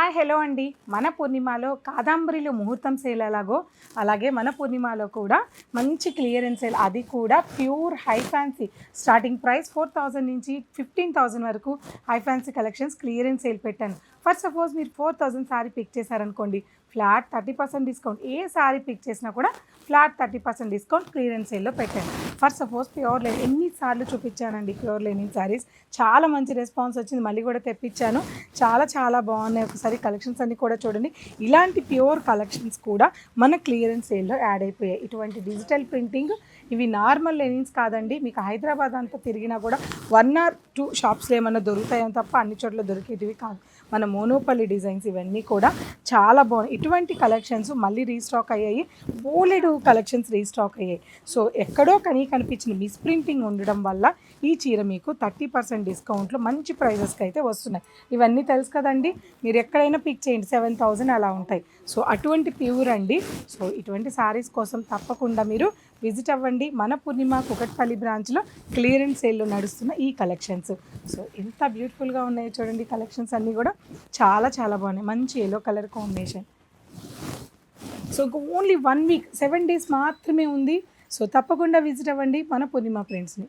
Hi hello అండి. మన పూర్ణిమలో కాదంబరిలో ముహూర్తం సేల్ ఎలాగో అలాగే మన పూర్ణిమలో కూడా మంచి క్లియరెన్స్ సేల్, అది కూడా pure high fancy. Starting price 4000 నుంచి 15000 వరకు high fancy collections clearance sale పెట్టాను. ఫర్ సపోజ్ మీరు 4000 శారీ పిక్ చేశారనుకోండి, ఫ్లాట్ 30% డిస్కౌంట్. ఏ శారీ పిక్ చేసినా కూడా ఫ్లాట్ 30% డిస్కౌంట్ క్లియరెన్స్ సేల్లో పెట్టాను. ఫర్ సపోజ్ ప్యూర్ లెనిన్ ఎన్నిసార్లు చూపించానండి, ప్యూర్ లెనిన్ శారీస్ చాలా మంచి రెస్పాన్స్ వచ్చింది. మళ్ళీ కూడా తెప్పించాను, చాలా బాగున్నాయి. ఒకసారి కలెక్షన్స్ అన్నీ కూడా చూడండి. ఇలాంటి ప్యూర్ కలెక్షన్స్ కూడా మన క్లియరెన్స్ సేల్లో యాడ్ అయిపోయాయి. ఇటువంటి డిజిటల్ ప్రింటింగ్ ఇవి నార్మల్ లెనిన్స్ కాదండి. మీకు హైదరాబాద్ అంతా తిరిగినా కూడా 1 or 2 షాప్స్లో ఏమన్నా దొరుకుతాయని తప్ప అన్ని చోట్ల దొరికేటివి కాదు. మన మోనోపల్లి డిజైన్స్ ఇవన్నీ కూడా చాలా బాగున్నాయి. ఇటువంటి కలెక్షన్స్ మళ్ళీ రీస్టాక్ అయ్యాయి. బోలెడు కలెక్షన్స్ రీస్టాక్ అయ్యాయి. సో ఎక్కడో కనిపించిన మిస్ప్రింటింగ్ ఉండడం వల్ల ఈ చీర మీకు 30% డిస్కౌంట్లో మంచి ప్రైజెస్కి అయితే వస్తున్నాయి. ఇవన్నీ తెలుసు కదండి, మీరు ఎక్కడైనా పిక్ చేయండి, 7000 అలా ఉంటాయి. సో అటువంటి ప్యూర్ అండి. సో ఇటువంటి శారీస్ కోసం తప్పకుండా మీరు విజిట్ అవ్వండి. మన పూర్ణిమ కుకట్పల్లి బ్రాంచ్లో క్లియరెన్స్ సేల్లో నడుస్తున్న ఈ కలెక్షన్స్. సో ఎంత బ్యూటిఫుల్గా ఉన్నాయో చూడండి. కలెక్షన్స్ అన్నీ కూడా చాలా బాగున్నాయి. మంచి yellow colour combination. So only 1 week 7 days మాత్రమే ఉంది. సో తప్పకుండా విజిట్ అవ్వండి మన పూర్ణిమ ఫ్రెండ్స్ని.